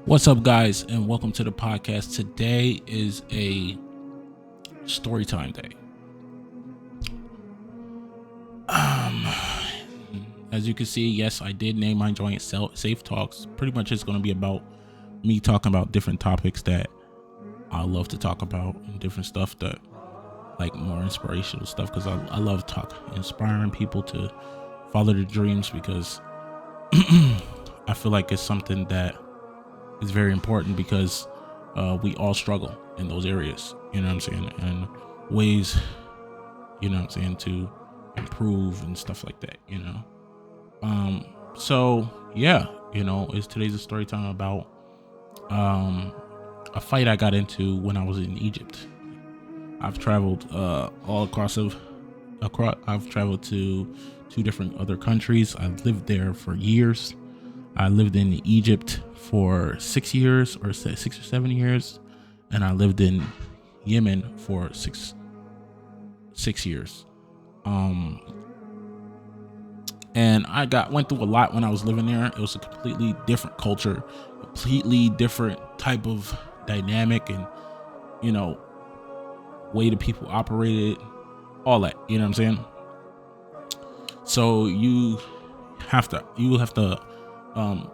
What's up, guys, and welcome to the podcast. Today is a story time day. As you can see, yes, I did name my joint Safe Talks. Pretty much it's going to be about me talking about different topics that I love to talk about, and different stuff that, like, more inspirational stuff, because I love inspiring people to follow their dreams, because I feel like it's something that is very important, because we all struggle in those areas, you know what I'm saying, and ways, you know what I'm saying, to improve and stuff like that, you know. So yeah, you know, today's a story time about a fight I got into when I was in Egypt. I've traveled all across. I've traveled to 2 different other countries. I lived there for years. I lived in Egypt for 6 years, or 6 or 7 years, and I lived in Yemen for six years. And I went through a lot when I was living there. It was a completely different culture, completely different type of dynamic, and, you know, way the people operated, all that, you know what I'm saying? So you have to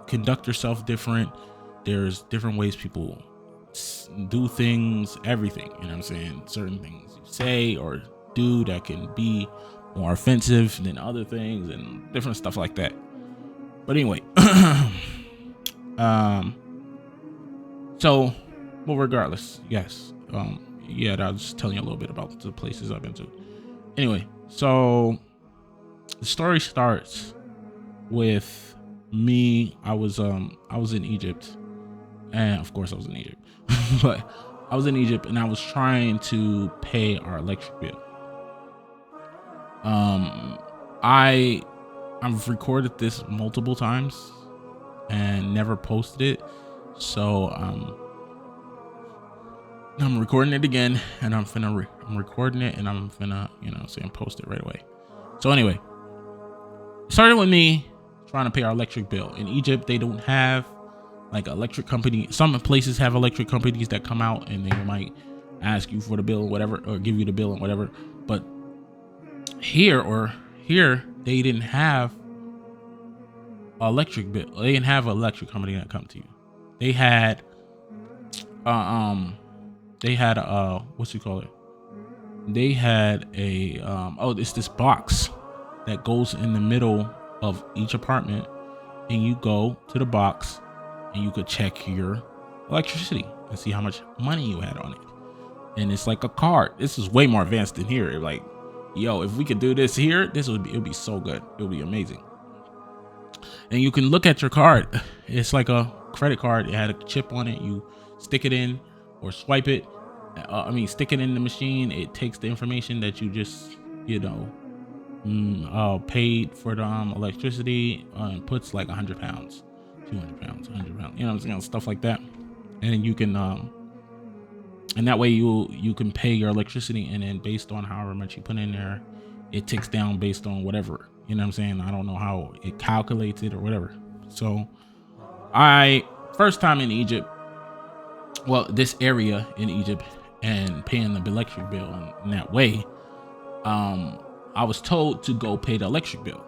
conduct yourself different. There's different ways people do things, everything, you know what I'm saying? Certain things you say or do that can be more offensive than other things, and different stuff like that. But anyway, so, well, regardless, yes, yeah, I was just telling you a little bit about the places I've been to. Anyway, so the story starts with me. I was in Egypt, and of course I was in Egypt, but I was in Egypt, and I was trying to pay our electric bill. I've recorded this multiple times and never posted it, so I'm recording it again, and I'm recording it, and I'm finna, you know, post it right away. So anyway, it started with me trying to pay our electric bill. In Egypt, they don't have like an electric company. Some places have electric companies that come out and they might ask you for the bill or whatever, or give you the bill and whatever. But here they didn't have electric bill. They didn't have an electric company that come to you. They had what's you call it? They had a it's this box that goes in the middle of each apartment, and you go to the box and you could check your electricity and see how much money you had on it. And it's like a card. This is way more advanced than here. Like, yo, if we could do this here, it would be so good. It would be amazing. And you can look at your card. It's like a credit card. It had a chip on it. You stick it in or swipe it. Stick it in the machine. It takes the information that you just, you know, paid for the electricity, and puts like 100 pounds, 200 pounds, 100 pounds, you know what I'm saying, stuff like that. And you can, and that way you can pay your electricity, and then based on however much you put in there, it ticks down based on whatever, you know what I'm saying. I don't know how it calculates it or whatever. So first time in Egypt, well, this area in Egypt, and paying the electric bill in that way, I was told to go pay the electric bill,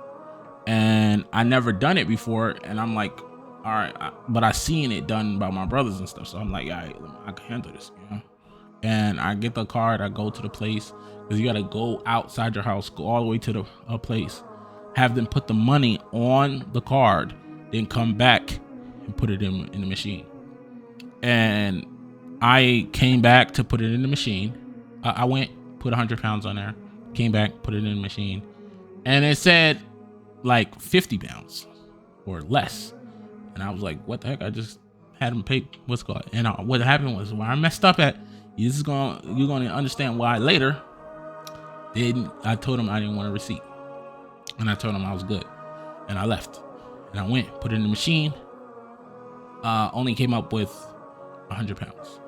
and I never done it before. And I'm like, all right, but I seen it done by my brothers and stuff. So I'm like, all right, I can handle this, you know? And I get the card, I go to the place, because you got to go outside your house, go all the way to the place, have them put the money on the card, then come back and put it in the machine. And I came back to put it in the machine. I went, put 100 pounds on there, came back, put it in the machine, and it said like 50 pounds or less. And I was like, what the heck? I just had them pay what's called. And what happened was, when I messed up at, you're going to understand why later. I told him I didn't want a receipt, and I told him I was good, and I left, and I went, put it in the machine. Only came up with 100 pounds.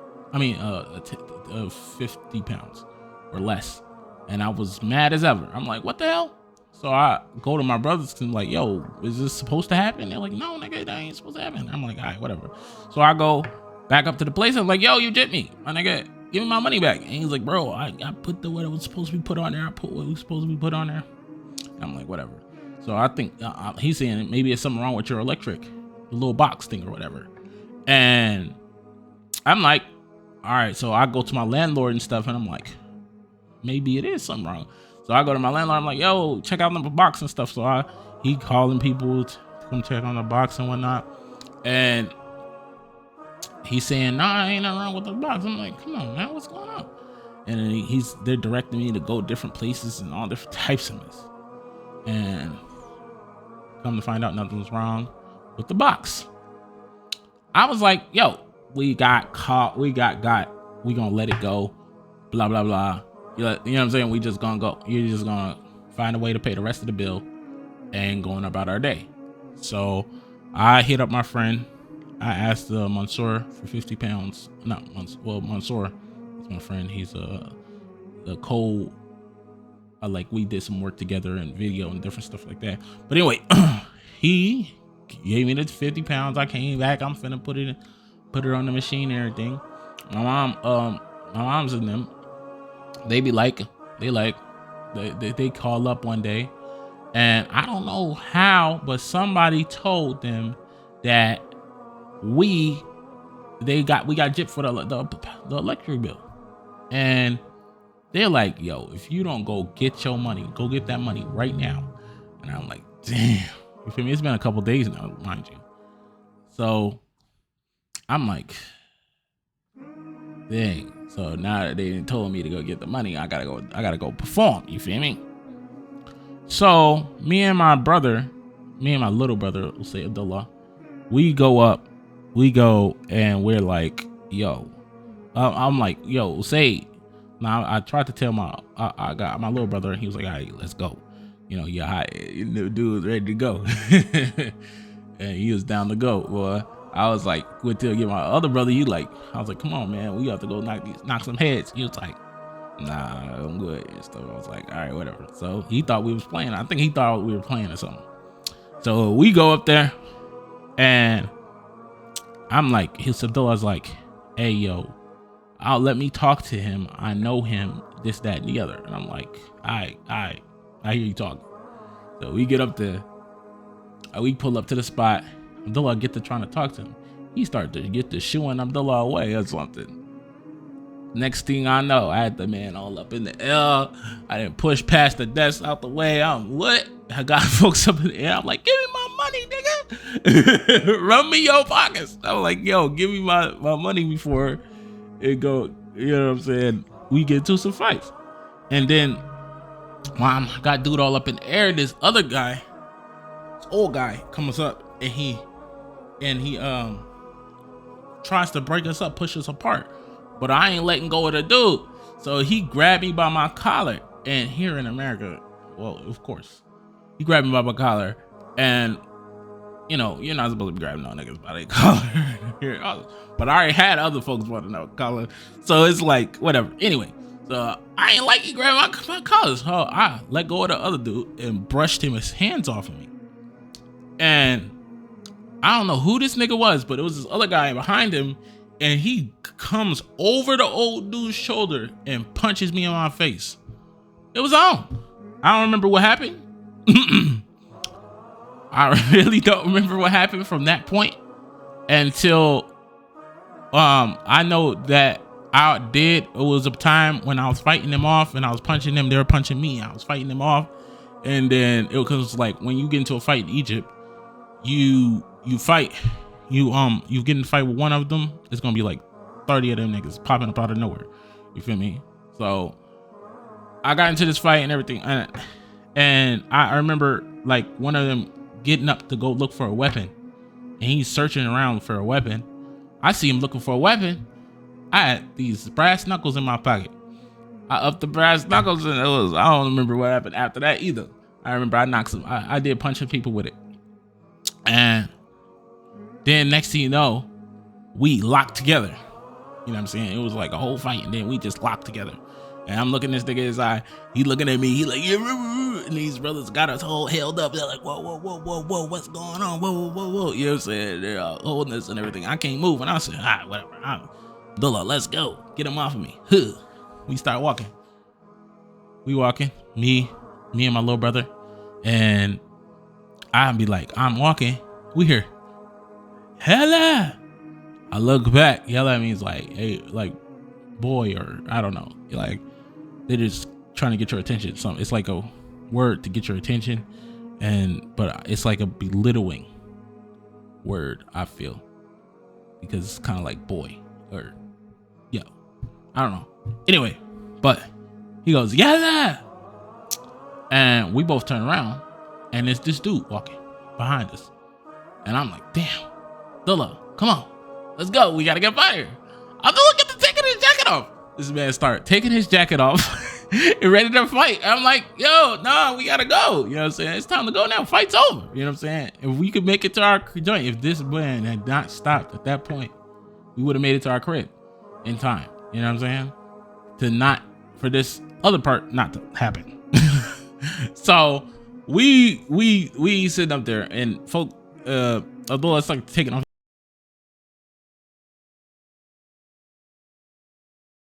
50 pounds or less. And I was mad as ever. I'm like, what the hell? So I go to my brothers and I'm like, yo, is this supposed to happen? They're like, no, nigga, that ain't supposed to happen. I'm like, all right, whatever. So I go back up to the place. I'm like, yo, you jipped me. My nigga, give me my money back. And he's like, bro, I put the what was supposed to be put on there. I put what was supposed to be put on there. And I'm like, whatever. So I think he's saying maybe it's something wrong with your electric, the little box thing or whatever. And I'm like, all right. So I go to my landlord and stuff, and I'm like, maybe it is something wrong. So I go to my landlord. I'm like, yo, check out the box and stuff. So he calling people to come check on the box and whatnot. And he's saying, nah, ain't nothing wrong with the box. I'm like, come on, man, what's going on? And then they're directing me to go different places and all different types of mess. And come to find out nothing was wrong with the box. I was like, yo, we got caught. We got. We gonna let it go. Blah, blah, blah. You know what I'm saying? We just gonna go. You're just gonna find a way to pay the rest of the bill and going about our day. So I hit up my friend. I asked Mansour for 50 pounds. Mansour is my friend. He's a like we did some work together and video and different stuff like that. But anyway, he gave me the 50 pounds. I came back. I'm finna put it on the machine and everything. My mom's in them. They call up one day, and I don't know how, but somebody told them that we got gypped for the electric bill, and they're like, yo, if you don't go get your money, go get that money right now. And I'm like, damn, you feel me? It's been a couple days now, mind you. So I'm like, dang. So now that they told me to go get the money, I gotta go perform. You feel me? So me and my little brother, we'll say Abdullah, we go and we're like, yo, I'm like, yo, say. Now I tried to tell I got my little brother, and he was like, all right, let's go. You know, the dude was ready to go. And he was down to go. Boy, I was like, went to get my other brother. I was like, come on, man, we have to go knock some heads. He was like, nah, I'm good and stuff. I was like, all right, whatever. So he thought we was playing. I think he thought we were playing or something. So we go up there, and I'm like, Abdullah's like, hey, yo, let me talk to him. I know him, this, that, and the other. And I'm like, I hear you talking. So we get up there. We pull up to the spot. Abdullah get to trying to talk to him. He started to get to shooing Abdullah away or something. Next thing I know, I had the man all up in the air. I didn't push past the desk out the way. I got folks up in the air. I'm like, give me my money, nigga. Run me your pockets. I was like, yo, give me my money before it go, you know what I'm saying, we get to some fights. And then when I got dude all up in the air, this other guy, this old guy, comes up and he tries to break us up, push us apart. But I ain't letting go of the dude. So he grabbed me by my collar. And here in America, well, of course, he grabbed me by my collar, and you know, you're not supposed to be grabbing no niggas by their collar. But I already had other folks want to know collar. So it's like, whatever. Anyway, so I ain't like he grabbed my collar. So I let go of the other dude and brushed his hands off of me. And I don't know who this nigga was, but it was this other guy behind him. And he comes over the old dude's shoulder and punches me in my face. It was on. I don't remember what happened. I really don't remember what happened from that point until I know that it was a time when I was fighting them off and I was punching them. They were punching me. I was fighting them off. And then it was like when you get into a fight in Egypt, you fight. You get in a fight with one of them, it's gonna be like 30 of them niggas popping up out of nowhere. You feel me? So I got into this fight and everything, and I remember like one of them getting up to go look for a weapon, and he's searching around for a weapon. I see him looking for a weapon. I had these brass knuckles in my pocket. I upped the brass knuckles, and I don't remember what happened after that either. I remember I knocked some. I did punching people with it, and then next thing you know, we locked together. You know what I'm saying? It was like a whole fight, and then we just locked together. And I'm looking this nigga in his eye. He looking at me. He like, yeah, And these brothers got us all held up. They're like, whoa, whoa, whoa, whoa, whoa, what's going on? Whoa, whoa, whoa, whoa. You know what I'm saying? They're holding us and everything. I can't move. And I said, all right, whatever. Abdullah, let's go. Get him off of me. Huh. We start walking. We walking. Me and my little brother. And I'd be like, I'm walking. We hear, Hella. I look back. Hella means like, hey, like boy, or I don't know. Like they're just trying to get your attention. It's like a word to get your attention, but it's like a belittling word, I feel, because it's kind of like boy or yo. I don't know. Anyway, but he goes, Yalla. And we both turn around and it's this dude walking behind us. And I'm like, damn, Dilla, come on, let's go. We got to get fired. Abdullah, get to taking his jacket off. This man start taking his jacket off and ready to fight. I'm like, yo, nah, we got to go. You know what I'm saying? It's time to go now. Fight's over. You know what I'm saying? If we could make it to our joint, if this man had not stopped at that point, we would have made it to our crib in time. You know what I'm saying? For this other part not to happen. So we sitting up there and folk, Abdullah, it's like taking off